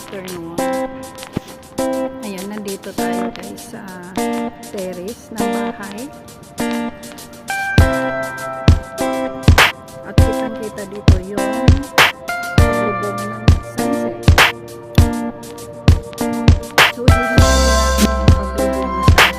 afternoon. Ayan, nandito tayo guys sa terrace ng bahay. At kitang-kita dito yung lubog ng sunset. So, dito natin yung paglubog ng sunset.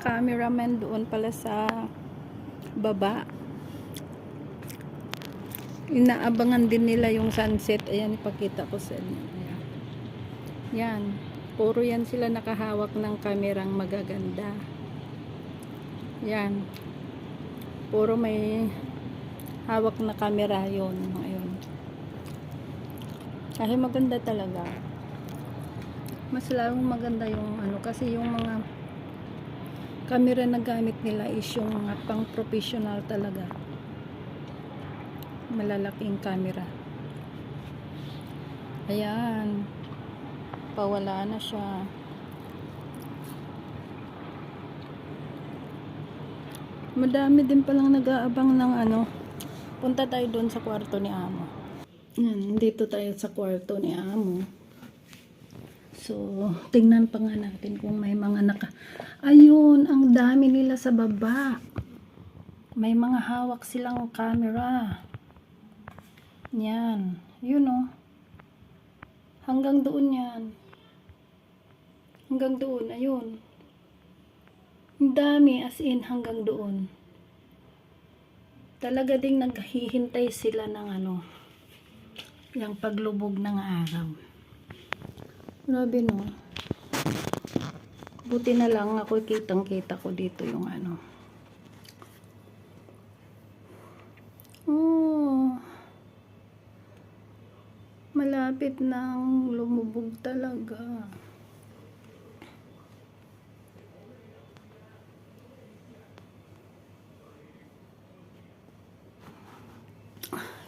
Cameraman doon pala sa baba. Inaabangan din nila yung sunset. Ayan, ipakita ko sa inyo. Ayan. Yan. Puro yan sila nakahawak ng kamerang magaganda. Yan. Puro may hawak na kamera yun. Ayun. Kasi maganda talaga. Mas lalong maganda yung ano, kasi yung mga camera na gamit nila is yung mga pang professional talaga, malalaking camera. Ayan, pawala na siya. Madami din palang nag-aabang ng ano. Punta tayo doon sa kwarto ni Amo. Ayan, dito tayo sa kwarto ni Amo. So, tingnan pa nga natin kung may mga ayun, ang dami nila sa baba. May mga hawak silang camera. Yan. Yun o. Hanggang doon yan. Hanggang doon. Ayun. Ang dami, as in hanggang doon. Talaga ding naghihintay sila ng ano, yung paglubog ng araw. Grabe no. Buti na lang ako kitang-kita ko dito yung ano. Oh. Malapit nang lumubog talaga.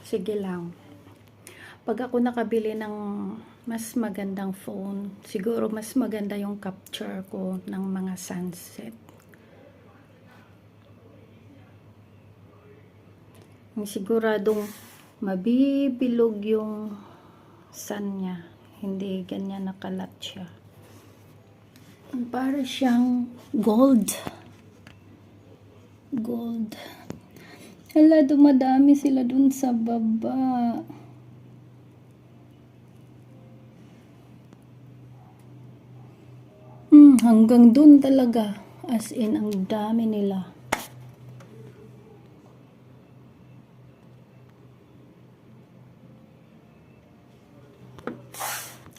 Sige lang. Pag ako nakabili ng mas magandang phone, siguro mas maganda yung capture ko ng mga sunset. Yung siguradong mabibilog yung sun niya. Hindi ganyan nakalat siya. Para siyang gold. Gold. Hala, dumadami sila dun sa baba. Hanggang dun talaga. As in, ang dami nila.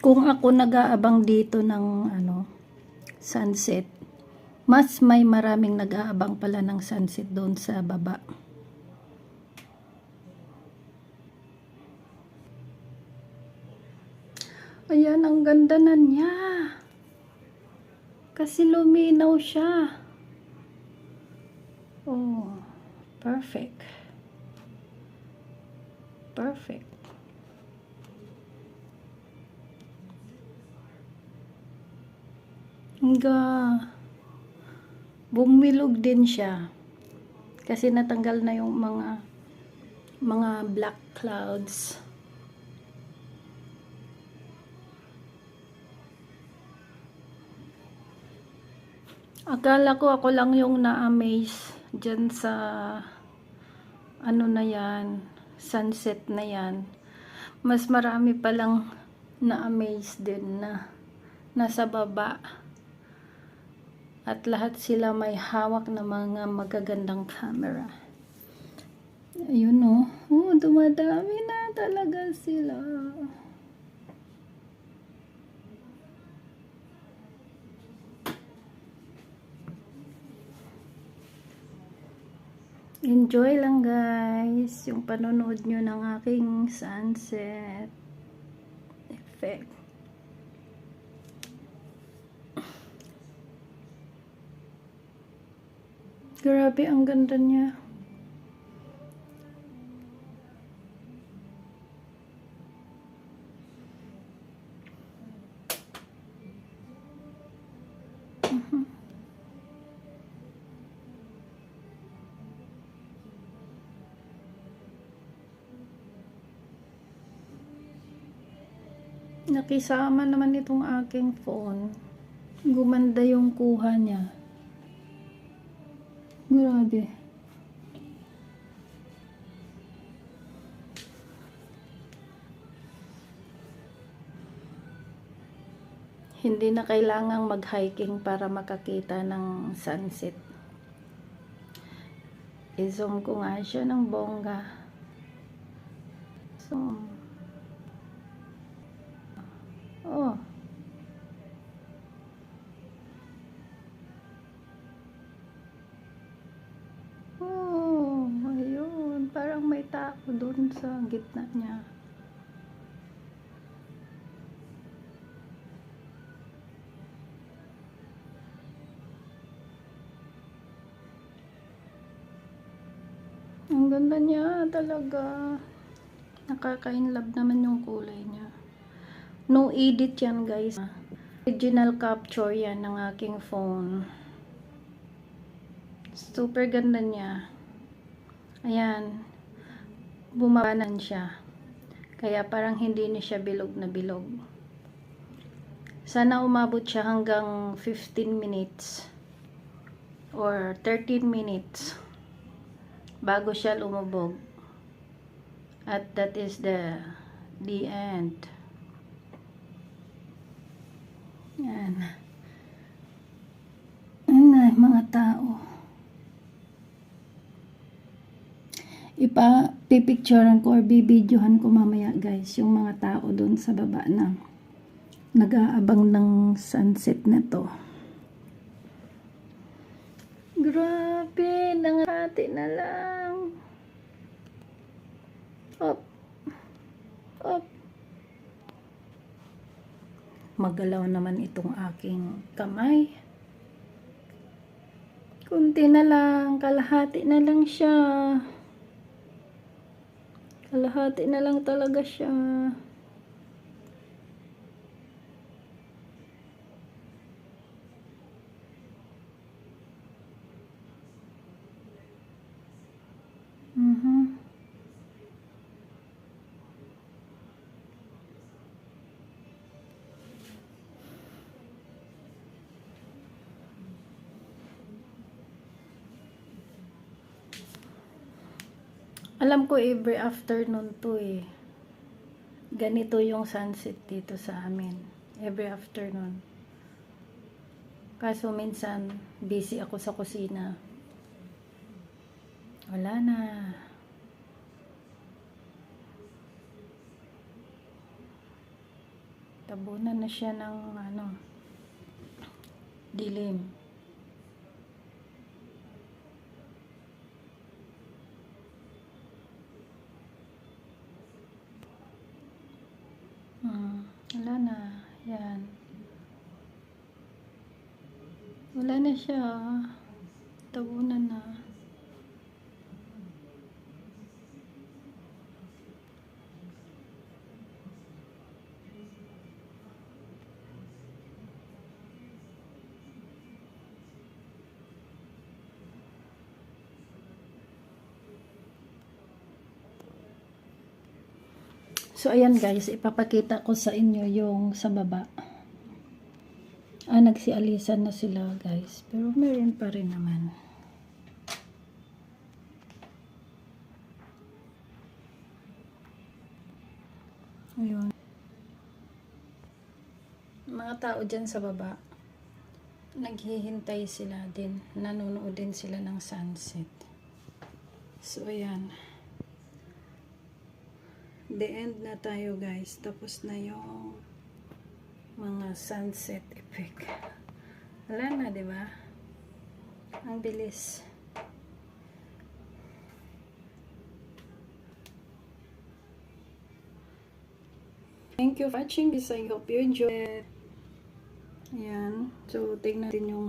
Kung ako nag-aabang dito ng sunset, mas may maraming nag-aabang pala ng sunset doon sa baba. Ayan, ang ganda na niya. Kasi luminaw siya. Oh, perfect. Perfect. Bumilog din siya. Kasi natanggal na yung mga black clouds. Akala ko ako lang yung na-amaze dyan sa na yan, sunset na yan. Mas marami palang na-amaze din na nasa baba. At lahat sila may hawak na mga magagandang camera. Ayun oh. Dumadami na talaga sila. Enjoy lang guys yung panonood nyo ng aking sunset effect. Grabe, ang ganda niya. Nakisama naman itong aking phone. Gumanda yung kuha niya. Grabe. Hindi na kailangang mag-hiking para makakita ng sunset. I-zoom ko nga siya ng bongga. Zoom. Oh. Oh, ayun. Parang may tao dun sa gitna niya. Ang ganda niya talaga. Nakaka-inlove naman yung kulay niya. No edit yan guys. Original capture yan ng aking phone. Super ganda niya. Ayan. Bumabanan siya. Kaya parang hindi na siya bilog na bilog. Sana umabot siya hanggang 15 minutes or 13 minutes bago siya lumubog. At that is the end. Yan. Ayan, mga tao. Pipicturean ko or bibidyohan ko mamaya guys yung mga tao doon sa baba na nag-aabang ng sunset na to. Grabe, nangati na lang. Up. Up. Magalaw naman itong aking kamay. Kunti na lang, kalahati na lang siya. Kalahati na lang talaga siya. Alam ko every afternoon to eh. Ganito yung sunset dito sa amin. Every afternoon. Kaso minsan, busy ako sa kusina. Wala na. Tabunan na siya ng dilim. Wala na. Yan. Wala na siya. Tabunan na. So, ayan guys, ipapakita ko sa inyo yung sa baba. Nagsialisan na sila guys. Pero meron pa rin naman. Ayun. Mga tao dyan sa baba, naghihintay sila din. Nanonood din sila ng sunset. So, ayan. The end na tayo guys. Tapos na yung mga sunset effect. Wala na, di ba? Ang bilis. Thank you for watching this. I hope you enjoy it. Ayan. So, tignan natin yung